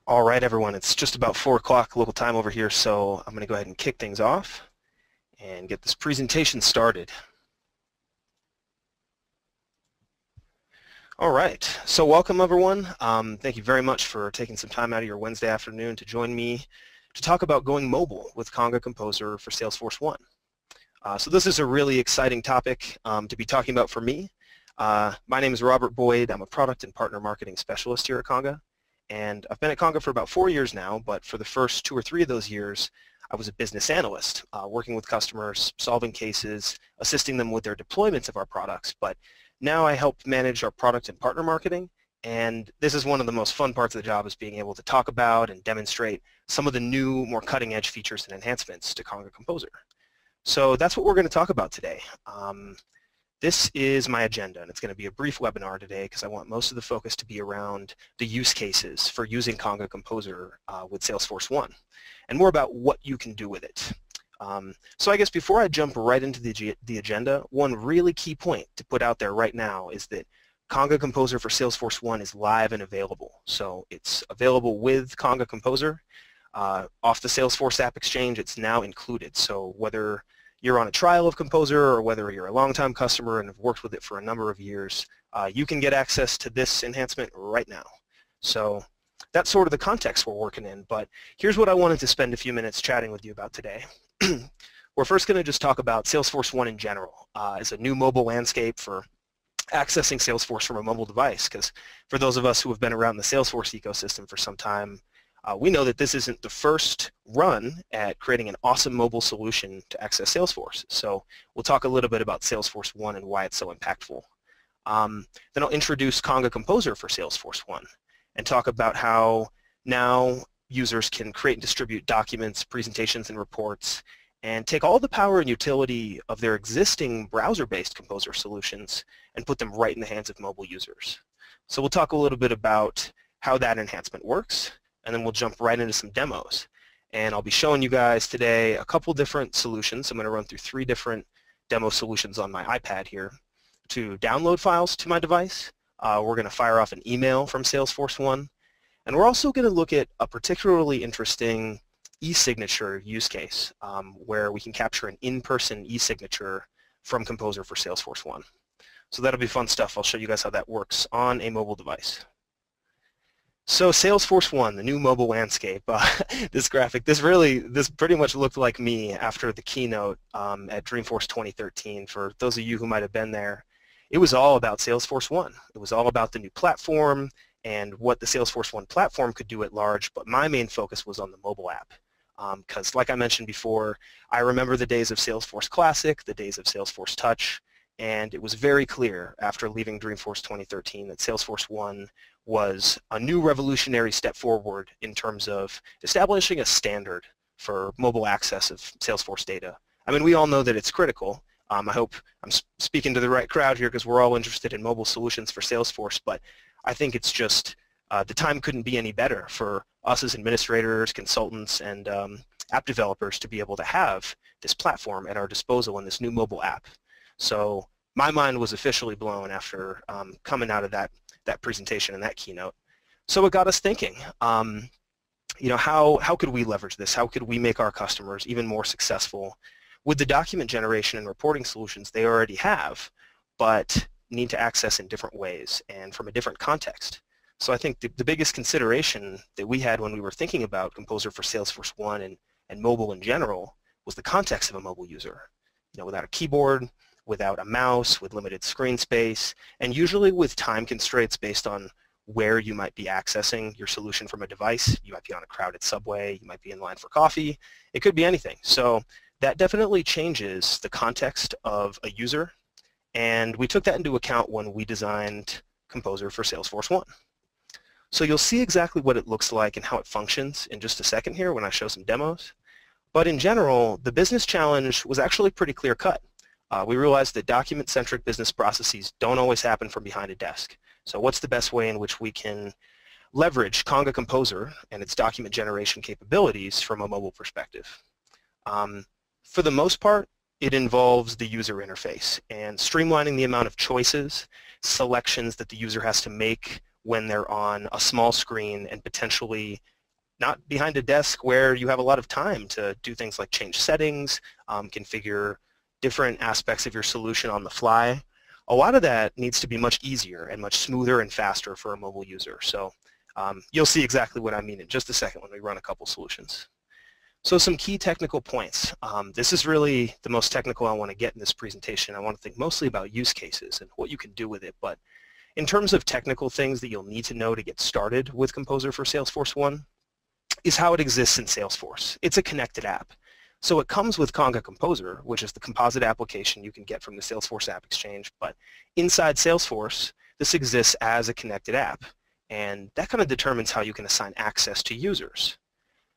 All right, everyone, it's just about 4 o'clock local time over here, so I'm going to go ahead and kick things off and get this presentation started. All right, so welcome, everyone. Thank you very much for taking some time out of your Wednesday afternoon to join me to talk about going mobile with Conga Composer for Salesforce1. So this is a really exciting topic to be talking about for me. My name is Robert Boyd. I'm a product and partner marketing specialist here at Conga. And I've been at Conga for about 4 years now, but for the first 2 or 3 of those years, I was a business analyst, working with customers, solving cases, assisting them with their deployments of our products. But now I help manage our product and partner marketing, and this is one of the most fun parts of the job, is being able to talk about and demonstrate some of the new, more cutting-edge features and enhancements to Conga Composer. So that's what we're going to talk about today. This is my agenda, and it's going to be a brief webinar today because I want most of the focus to be around the use cases for using Conga Composer with Salesforce1 and more about what you can do with it. So I guess before I jump right into the agenda, one really key point to put out there right now is that Conga Composer for Salesforce1 is live and available. So it's available with Conga Composer. Off the Salesforce App Exchange, it's now included. So whether you're on a trial of Composer or whether you're a long-time customer and have worked with it for a number of years, you can get access to this enhancement right now. So that's sort of the context we're working in, but here's what I wanted to spend a few minutes chatting with you about today. We're first going to just talk about Salesforce1 in general as a new mobile landscape for accessing Salesforce from a mobile device, because for those of us who have been around the Salesforce ecosystem for some time, we know that this isn't the first run at creating an awesome mobile solution to access Salesforce. So we'll talk a little bit about Salesforce1 and why it's so impactful. Then I'll introduce Conga Composer for Salesforce1 and talk about how now users can create and distribute documents, presentations, and reports, and take all the power and utility of their existing browser-based Composer solutions and put them right in the hands of mobile users. So we'll talk a little bit about how that enhancement works, and then we'll jump right into some demos. And I'll be showing you guys today a couple different solutions. I'm going to run through 3 different demo solutions on my iPad here to download files to my device. We're going to fire off an email from Salesforce1. And we're also going to look at a particularly interesting e-signature use case where we can capture an in-person e-signature from Composer for Salesforce1. So that'll be fun stuff. I'll show you guys how that works on a mobile device. So Salesforce1, the new mobile landscape. This graphic, this pretty much looked like me after the keynote at Dreamforce 2013. For those of you who might have been there, it was all about Salesforce1. It was all about the new platform and what the Salesforce1 platform could do at large, but my main focus was on the mobile app. Because like I mentioned before, I remember the days of Salesforce Classic, the days of Salesforce Touch, and it was very clear after leaving Dreamforce 2013 that Salesforce1 was a new revolutionary step forward in terms of establishing a standard for mobile access of Salesforce data. I mean, we all know that it's critical. I hope I'm speaking to the right crowd here because we're all interested in mobile solutions for Salesforce, but I think it's just the time couldn't be any better for us as administrators, consultants, and app developers to be able to have this platform at our disposal in this new mobile app. So my mind was officially blown after coming out of that presentation and that keynote. So it got us thinking, you know, how could we leverage this? How could we make our customers even more successful with the document generation and reporting solutions they already have, but need to access in different ways and from a different context? So I think the biggest consideration that we had when we were thinking about Composer for Salesforce1 and mobile in general was the context of a mobile user. You know, without a keyboard, without a mouse, with limited screen space, and usually with time constraints based on where you might be accessing your solution from a device. You might be on a crowded subway, you might be in line for coffee, it could be anything. So that definitely changes the context of a user, and we took that into account when we designed Composer for Salesforce1. So you'll see exactly what it looks like and how it functions in just a second here when I show some demos. But in general, the business challenge was actually pretty clear-cut. We realized that document-centric business processes don't always happen from behind a desk. So what's the best way in which we can leverage Conga Composer and its document generation capabilities from a mobile perspective? For the most part, it involves the user interface and streamlining the amount of choices, selections that the user has to make when they're on a small screen and potentially not behind a desk where you have a lot of time to do things like change settings, configure different aspects of your solution on the fly. A lot of that needs to be much easier and much smoother and faster for a mobile user. So you'll see exactly what I mean in just a second when we run a couple solutions. So some key technical points. This is really the most technical I want to get in this presentation. I want to think mostly about use cases and what you can do with it. But in terms of technical things that you'll need to know to get started with Composer for Salesforce1 is how it exists in Salesforce. It's a connected app. So it comes with Conga Composer, which is the composite application you can get from the Salesforce App Exchange. But inside Salesforce, this exists as a connected app. And that kind of determines how you can assign access to users.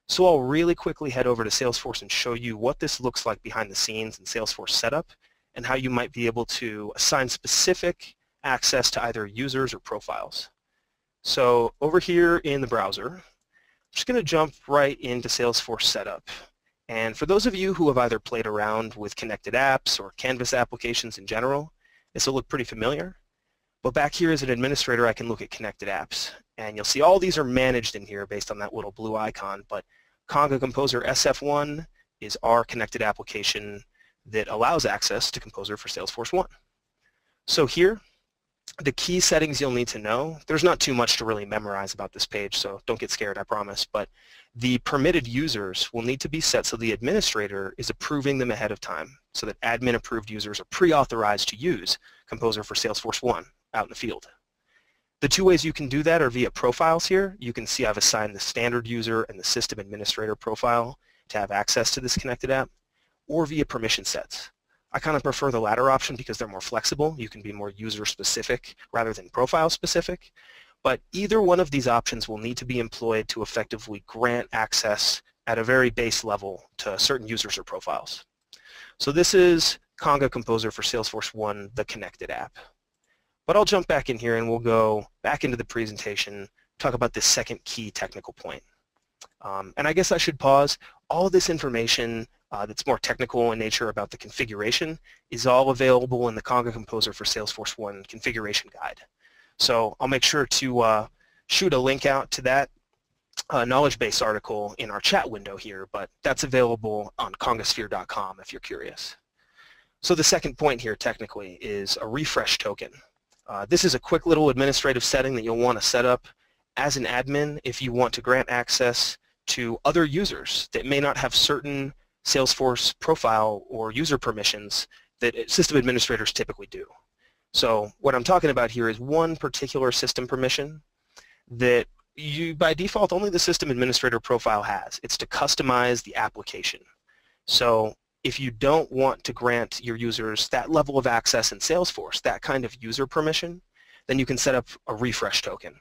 So I'll really quickly head over to Salesforce and show you what this looks like behind the scenes in Salesforce setup and how you might be able to assign specific access to either users or profiles. So over here in the browser, I'm just going to jump right into Salesforce setup. And for those of you who have either played around with connected apps or Canvas applications in general, this will look pretty familiar. But back here as an administrator, I can look at connected apps. And you'll see all these are managed in here based on that little blue icon. But Conga Composer SF1 is our connected application that allows access to Composer for Salesforce1. So here, the key settings you'll need to know, there's not too much to really memorize about this page, so don't get scared, I promise. But the permitted users will need to be set so the administrator is approving them ahead of time so that admin-approved users are pre-authorized to use Composer for Salesforce1 out in the field. The two ways you can do that are via profiles here. You can see I've assigned the standard user and the system administrator profile to have access to this connected app, or via permission sets. I kind of prefer the latter option because they're more flexible. You can be more user-specific rather than profile-specific. But either one of these options will need to be employed to effectively grant access at a very base level to certain users or profiles. So this is Conga Composer for Salesforce1, the connected app. But I'll jump back in here and we'll go back into the presentation, talk about this second key technical point. And I guess I should pause. All this information that's more technical in nature about the configuration is all available in the Conga Composer for Salesforce1 configuration guide. So I'll make sure to shoot a link out to that knowledge base article in our chat window here, but that's available on congasphere.com if you're curious. So the second point here technically is a refresh token. This is a quick little administrative setting that you'll want to set up as an admin if you want to grant access to other users that may not have certain Salesforce profile or user permissions that system administrators typically do. So what I'm talking about here is one particular system permission that by default only the system administrator profile has. It's to customize the application. So if you don't want to grant your users that level of access in Salesforce, that kind of user permission, then you can set up a refresh token.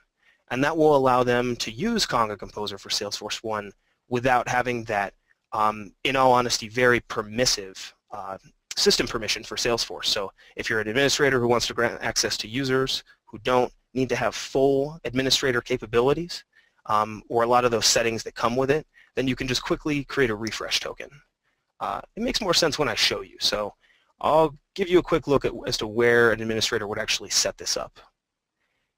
And that will allow them to use Conga Composer for Salesforce1 without having that, in all honesty, very permissive system permission for Salesforce. So if you're an administrator who wants to grant access to users who don't need to have full administrator capabilities, or a lot of those settings that come with it, then you can just quickly create a refresh token. It makes more sense when I show you, so I'll give you a quick look as to where an administrator would actually set this up.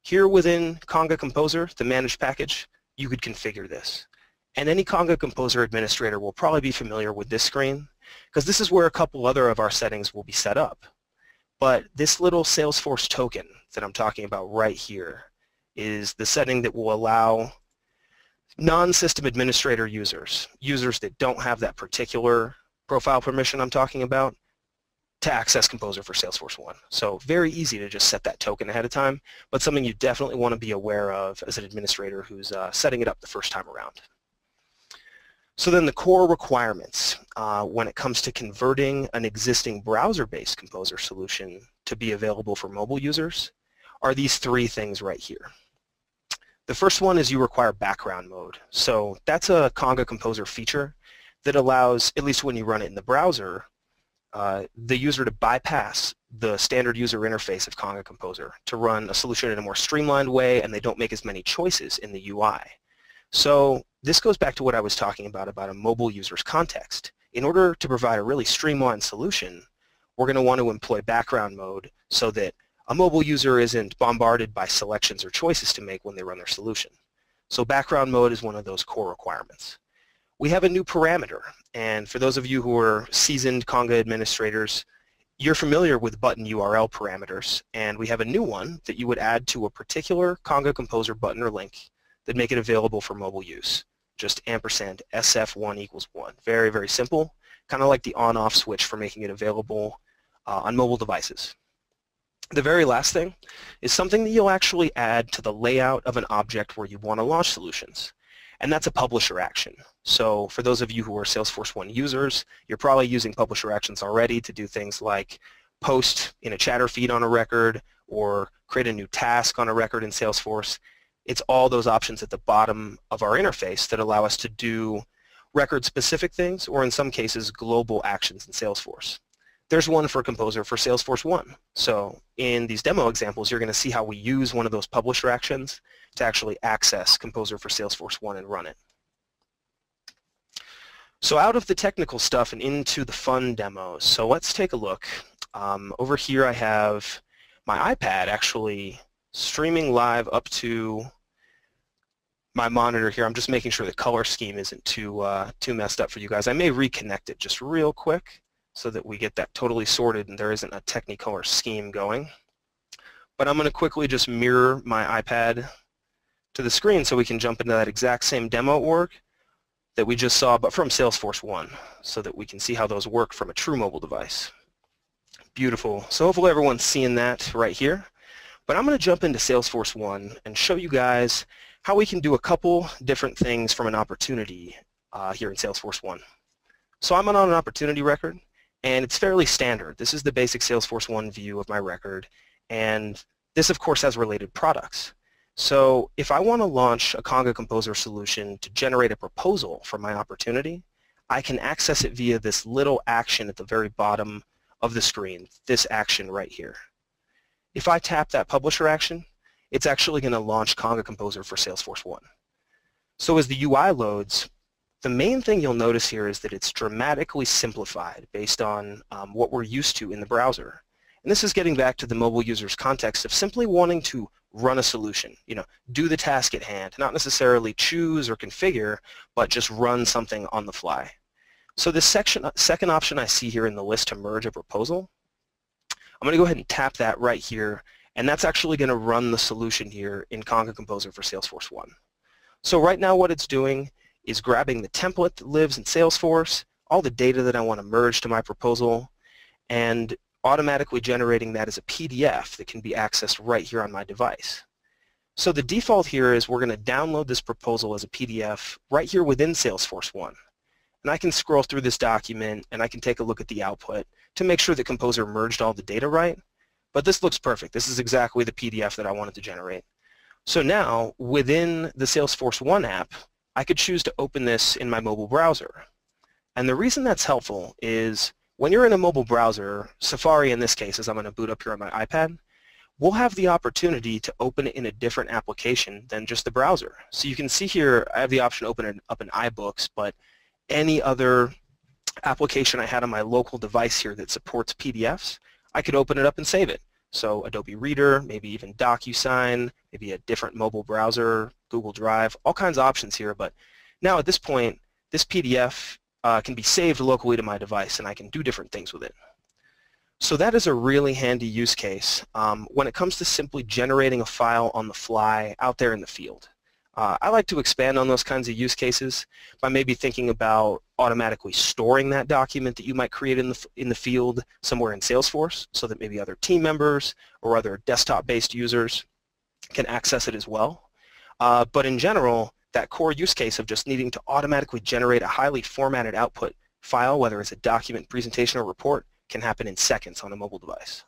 Here within Conga Composer, the managed package, you could configure this. And any Conga Composer administrator will probably be familiar with this screen because this is where a couple other of our settings will be set up. But this little Salesforce token that I'm talking about right here is the setting that will allow non-system administrator users that don't have that particular profile permission I'm talking about, to access Composer for Salesforce1. So very easy to just set that token ahead of time, but something you definitely want to be aware of as an administrator who's setting it up the first time around. So then the core requirements when it comes to converting an existing browser-based Composer solution to be available for mobile users are these three things right here. The first one is you require background mode. So that's a Conga Composer feature that allows, at least when you run it in the browser, the user to bypass the standard user interface of Conga Composer to run a solution in a more streamlined way, and they don't make as many choices in the UI. So this goes back to what I was talking about a mobile user's context. In order to provide a really streamlined solution, we're going to want to employ background mode so that a mobile user isn't bombarded by selections or choices to make when they run their solution. So background mode is one of those core requirements. We have a new parameter, and for those of you who are seasoned Conga administrators, you're familiar with button URL parameters, and we have a new one that you would add to a particular Conga Composer button or link that make it available for mobile use. Just ampersand SF1 equals 1. Very, very simple, kind of like the on-off switch for making it available on mobile devices. The very last thing is something that you'll actually add to the layout of an object where you want to launch solutions, and that's a publisher action. So for those of you who are Salesforce1 users, you're probably using publisher actions already to do things like post in a chatter feed on a record or create a new task on a record in Salesforce. It's all those options at the bottom of our interface that allow us to do record-specific things, or in some cases, global actions in Salesforce. There's one for Composer for Salesforce1. So in these demo examples, you're going to see how we use one of those publisher actions to actually access Composer for Salesforce1 and run it. So out of the technical stuff and into the fun demos, so let's take a look. Over here I have my iPad actually streaming live up to my monitor here. I'm just making sure the color scheme isn't too messed up for you guys. I may reconnect it just real quick so that we get that totally sorted and there isn't a Technicolor scheme going. But I'm going to quickly just mirror my iPad to the screen so we can jump into that exact same demo org that we just saw, but from Salesforce1, so that we can see how those work from a true mobile device. Beautiful. So hopefully everyone's seeing that right here. But I'm going to jump into Salesforce1 and show you guys how we can do a couple different things from an opportunity here in Salesforce1. So I'm on an opportunity record, and it's fairly standard. This is the basic Salesforce1 view of my record, and this of course has related products. So if I want to launch a Conga Composer solution to generate a proposal for my opportunity, I can access it via this little action at the very bottom of the screen, this action right here. If I tap that publisher action, it's actually going to launch Conga Composer for Salesforce1. So as the UI loads, the main thing you'll notice here is that it's dramatically simplified based on what we're used to in the browser. And this is getting back to the mobile user's context of simply wanting to run a solution, do the task at hand, not necessarily choose or configure, but just run something on the fly. So this second option I see here in the list to merge a proposal, I'm going to go ahead and tap that right here, and that's actually going to run the solution here in Conga Composer for Salesforce1. So right now what it's doing is grabbing the template that lives in Salesforce, all the data that I want to merge to my proposal, and automatically generating that as a PDF that can be accessed right here on my device. So the default here is we're going to download this proposal as a PDF right here within Salesforce1. And I can scroll through this document and I can take a look at the output to make sure that Composer merged all the data right. But this looks perfect. This is exactly the PDF that I wanted to generate. So now within the Salesforce1 app, I could choose to open this in my mobile browser. And the reason that's helpful is when you're in a mobile browser, Safari in this case, as I'm going to boot up here on my iPad, we'll have the opportunity to open it in a different application than just the browser. So you can see here I have the option to open it up in iBooks, but any other application I had on my local device here that supports PDFs, I could open it up and save it. So Adobe Reader, maybe even DocuSign, maybe a different mobile browser, Google Drive, all kinds of options here. But now at this point, this PDF can be saved locally to my device and I can do different things with it. So that is a really handy use case when it comes to simply generating a file on the fly out there in the field. I like to expand on those kinds of use cases by maybe thinking about automatically storing that document that you might create in the field somewhere in Salesforce so that maybe other team members or other desktop-based users can access it as well. But in general, that core use case of just needing to automatically generate a highly formatted output file, whether it's a document, presentation, or report, can happen in seconds on a mobile device.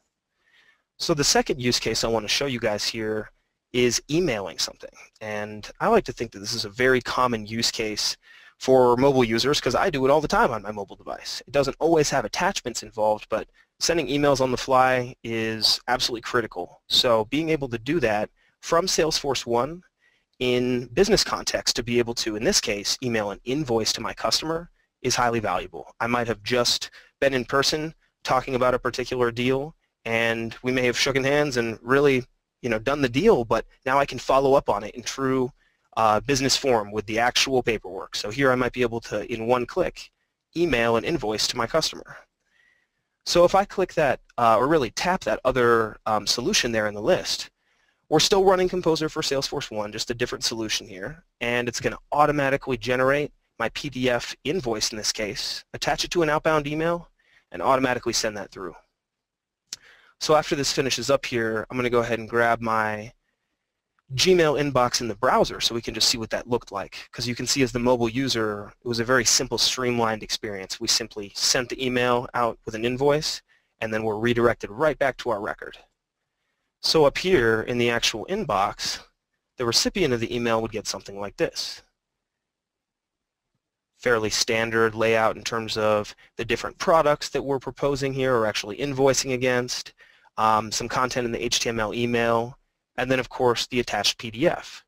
So the second use case I want to show you guys here is emailing something. And I like to think that this is a very common use case for mobile users because I do it all the time on my mobile device. It doesn't always have attachments involved, but sending emails on the fly is absolutely critical. So being able to do that from Salesforce1 in business context to be able to, in this case, email an invoice to my customer is highly valuable. I might have just been in person talking about a particular deal and we may have shaken hands and really done the deal, but now I can follow up on it in true business form with the actual paperwork. So here I might be able to, in one click, email an invoice to my customer. So if I click that, or really tap that other solution there in the list, we're still running Composer for Salesforce1, just a different solution here, and it's going to automatically generate my PDF invoice in this case, attach it to an outbound email, and automatically send that through. So after this finishes up here, I'm going to go ahead and grab my Gmail inbox in the browser so we can just see what that looked like. Because you can see as the mobile user, it was a very simple, streamlined experience. We simply sent the email out with an invoice, and then we're redirected right back to our record. So up here in the actual inbox, the recipient of the email would get something like this. Fairly standard layout in terms of the different products that we're proposing here or actually invoicing against, some content in the HTML email, and then of course the attached PDF.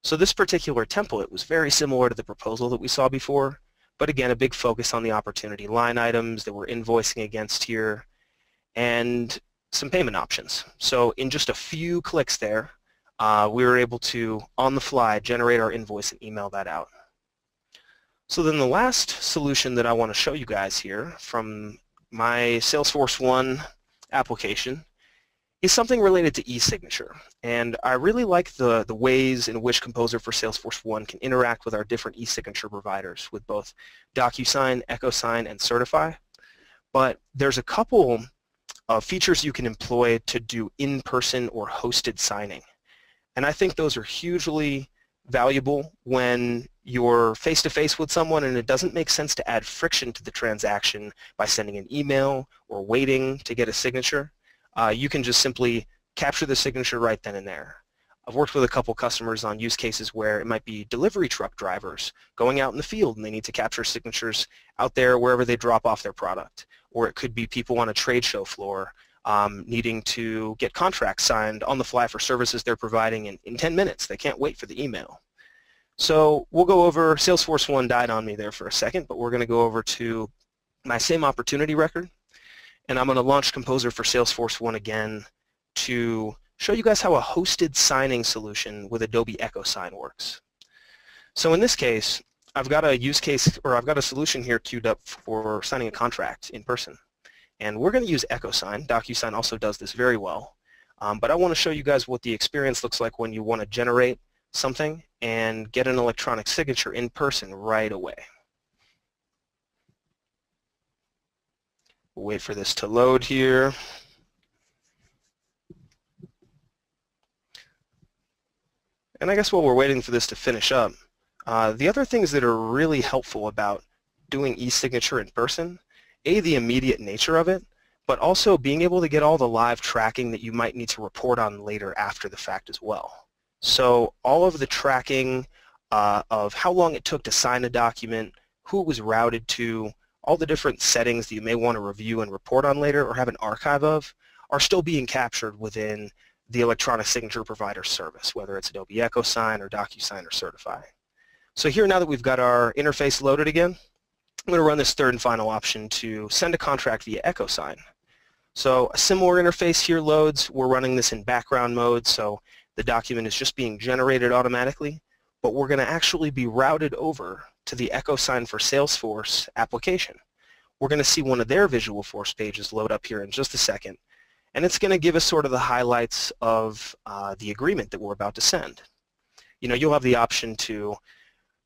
So this particular template was very similar to the proposal that we saw before, but again a big focus on the opportunity line items that we're invoicing against here and some payment options. So in just a few clicks there, we were able to, on the fly, generate our invoice and email that out. So then the last solution that I want to show you guys here from my Salesforce1 application is something related to e-signature. And I really like the ways in which Composer for Salesforce1 can interact with our different e-signature providers with both DocuSign, EchoSign, and Certify. But there's a couple of features you can employ to do in-person or hosted signing. And I think those are hugely valuable when you're face-to-face with someone and it doesn't make sense to add friction to the transaction by sending an email or waiting to get a signature. You can just simply capture the signature right then and there. I've worked with a couple customers on use cases where it might be delivery truck drivers going out in the field and they need to capture signatures out there wherever they drop off their product. Or it could be people on a trade show floor needing to get contracts signed on the fly for services they're providing in 10 minutes. They can't wait for the email. So we'll go over, Salesforce1 died on me there for a second, but we're going to go over to my same opportunity record, and I'm going to launch Composer for Salesforce1 again to show you guys how a hosted signing solution with Adobe EchoSign works. So in this case, I've got a use case, or I've got a solution here queued up for signing a contract in person. And we're going to use EchoSign. DocuSign also does this very well. But I want to show you guys what the experience looks like when you want to generate something and get an electronic signature in person right away. We'll wait for this to load here. And I guess while we're waiting for this to finish up, the other things that are really helpful about doing e-signature in person, the immediate nature of it, but also being able to get all the live tracking that you might need to report on later after the fact as well. So all of the tracking of how long it took to sign a document, who it was routed to, all the different settings that you may want to review and report on later or have an archive of are still being captured within the electronic signature provider service, whether it's Adobe EchoSign or DocuSign or Certify. So here, now that we've got our interface loaded again, I'm going to run this third and final option to send a contract via EchoSign. So a similar interface here loads. We're running this in background mode, so the document is just being generated automatically, but we're going to actually be routed over to the EchoSign for Salesforce application. We're going to see one of their Visual Force pages load up here in just a second, and it's going to give us sort of the highlights of the agreement that we're about to send. You know, you'll have the option to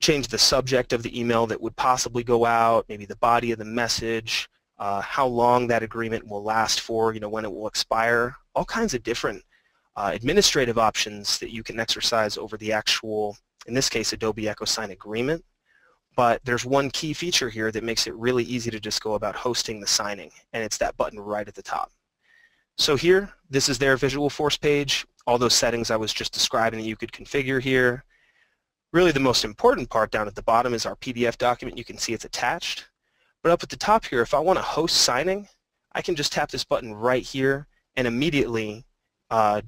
change the subject of the email that would possibly go out, maybe the body of the message, how long that agreement will last for, you know, when it will expire, all kinds of different administrative options that you can exercise over the actual, in this case, Adobe EchoSign agreement. But there's one key feature here that makes it really easy to just go about hosting the signing, and it's that button right at the top. So here, this is their Visual Force page, all those settings I was just describing that you could configure here. Really the most important part down at the bottom is our PDF document. You can see it's attached. But up at the top here, if I want to host signing, I can just tap this button right here and immediately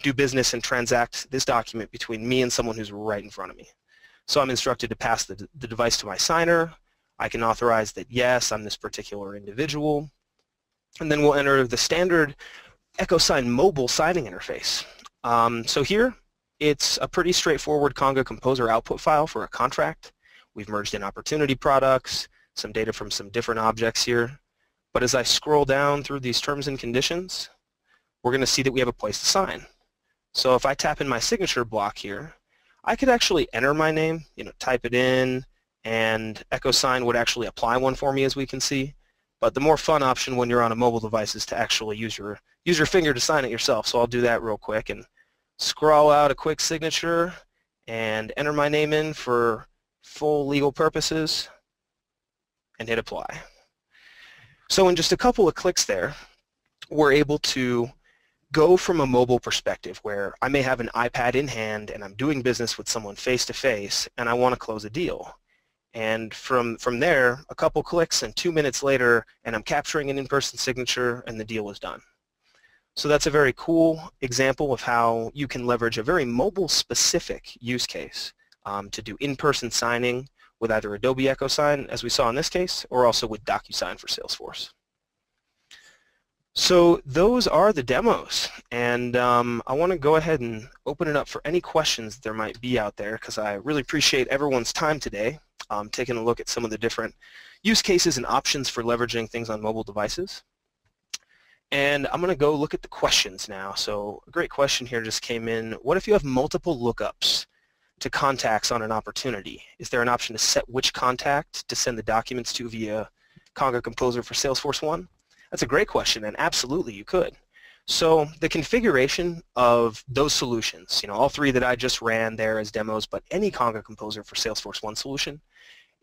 do business and transact this document between me and someone who's right in front of me. So I'm instructed to pass the device to my signer. I can authorize that, yes, I'm this particular individual. And then we'll enter the standard EchoSign mobile signing interface. So here, It's a pretty straightforward Conga Composer output file for a contract. We've merged in opportunity products, some data from some different objects here. But as I scroll down through these terms and conditions, we're going to see that we have a place to sign. So if I tap in my signature block here, I could actually enter my name, type it in, and echo sign would actually apply one for me, as we can see. But the more fun option when you're on a mobile device is to actually use your finger to sign it yourself. So I'll do that real quick and scroll out a quick signature and enter my name in for full legal purposes and hit apply. So in just a couple of clicks there, we're able to go from a mobile perspective where I may have an iPad in hand and I'm doing business with someone face-to-face and I want to close a deal. And from there, a couple clicks and 2 minutes later, and I'm capturing an in-person signature and the deal is done. So that's a very cool example of how you can leverage a very mobile-specific use case to do in-person signing with either Adobe EchoSign, as we saw in this case, or also with DocuSign for Salesforce. So those are the demos, and I want to go ahead and open it up for any questions there might be out there, because I really appreciate everyone's time today, taking a look at some of the different use cases and options for leveraging things on mobile devices. And I'm going to go look at the questions now. So a great question here just came in. What if you have multiple lookups to contacts on an opportunity? Is there an option to set which contact to send the documents to via Conga Composer for Salesforce1? That's a great question, and absolutely you could. So the configuration of those solutions, all three that I just ran there as demos, but any Conga Composer for Salesforce1 solution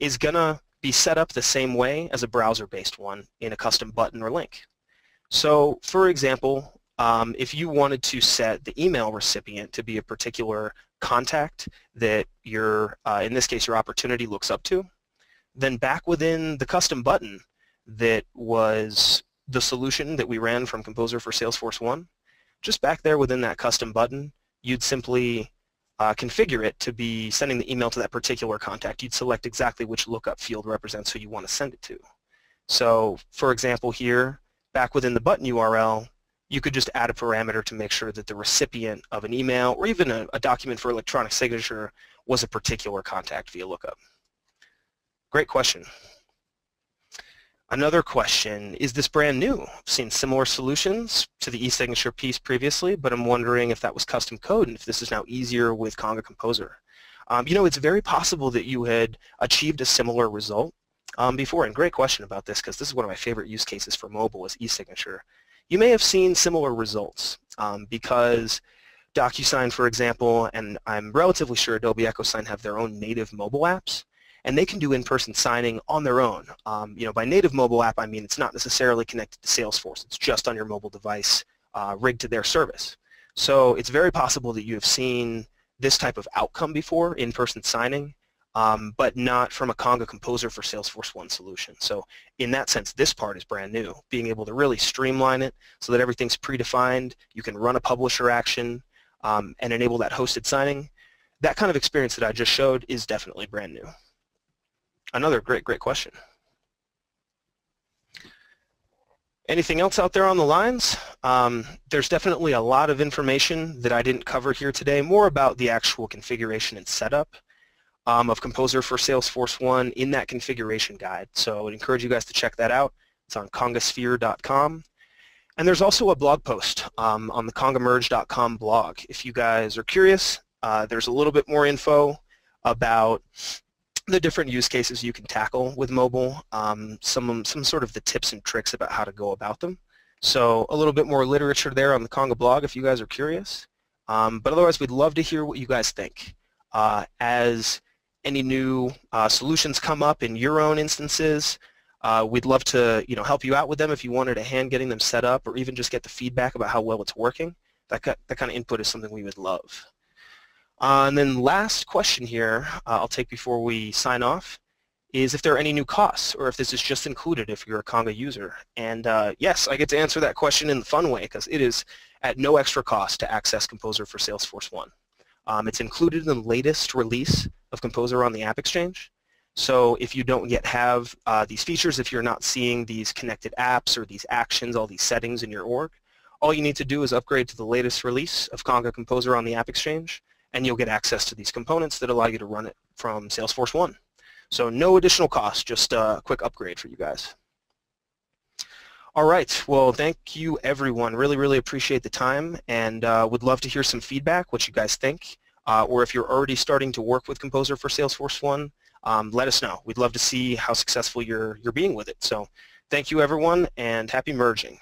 is going to be set up the same way as a browser-based one in a custom button or link. So for example, if you wanted to set the email recipient to be a particular contact that in this case, your opportunity looks up to, then back within the custom button that was the solution that we ran from Composer for Salesforce1, just back there within that custom button, you'd simply configure it to be sending the email to that particular contact. You'd select exactly which lookup field represents who you want to send it to. So for example here, back within the button URL, you could just add a parameter to make sure that the recipient of an email or even a document for electronic signature was a particular contact via lookup. Great question. Another question, is this brand new? I've seen similar solutions to the e-signature piece previously, but I'm wondering if that was custom code and if this is now easier with Conga Composer. It's very possible that you had achieved a similar result before, and great question about this because this is one of my favorite use cases for mobile is e-signature. You may have seen similar results because DocuSign, for example, and I'm relatively sure Adobe EchoSign have their own native mobile apps, and they can do in-person signing on their own. By native mobile app, I mean it's not necessarily connected to Salesforce. It's just on your mobile device rigged to their service. So it's very possible that you have seen this type of outcome before, in-person signing, but not from a Conga Composer for Salesforce1 solution. So in that sense, this part is brand new, being able to really streamline it so that everything's predefined. You can run a publisher action and enable that hosted signing. That kind of experience that I just showed is definitely brand new. Another great question. Anything else out there on the lines? There's definitely a lot of information that I didn't cover here today, more about the actual configuration and setup of Composer for Salesforce1 in that configuration guide. So I would encourage you guys to check that out. It's on congasphere.com. And there's also a blog post on the congamerge.com blog. If you guys are curious, there's a little bit more info about the different use cases you can tackle with mobile, some sort of the tips and tricks about how to go about them. So a little bit more literature there on the Conga blog if you guys are curious. But otherwise, we'd love to hear what you guys think. As any new solutions come up in your own instances, we'd love to help you out with them if you wanted a hand getting them set up or even just get the feedback about how well it's working. That kind of input is something we would love. And then last question here I'll take before we sign off is if there are any new costs or if this is just included if you're a Conga user. And yes, I get to answer that question in the fun way because it is at no extra cost to access Composer for Salesforce1. It's included in the latest release of Composer on the App Exchange. So if you don't yet have these features, if you're not seeing these connected apps or these actions, all these settings in your org, all you need to do is upgrade to the latest release of Conga Composer on the App Exchange, and you'll get access to these components that allow you to run it from Salesforce1. So no additional cost, just a quick upgrade for you guys. All right, well, thank you everyone. Really appreciate the time, and would love to hear some feedback, what you guys think, or if you're already starting to work with Composer for Salesforce1, let us know. We'd love to see how successful you're being with it. So thank you everyone, and happy merging.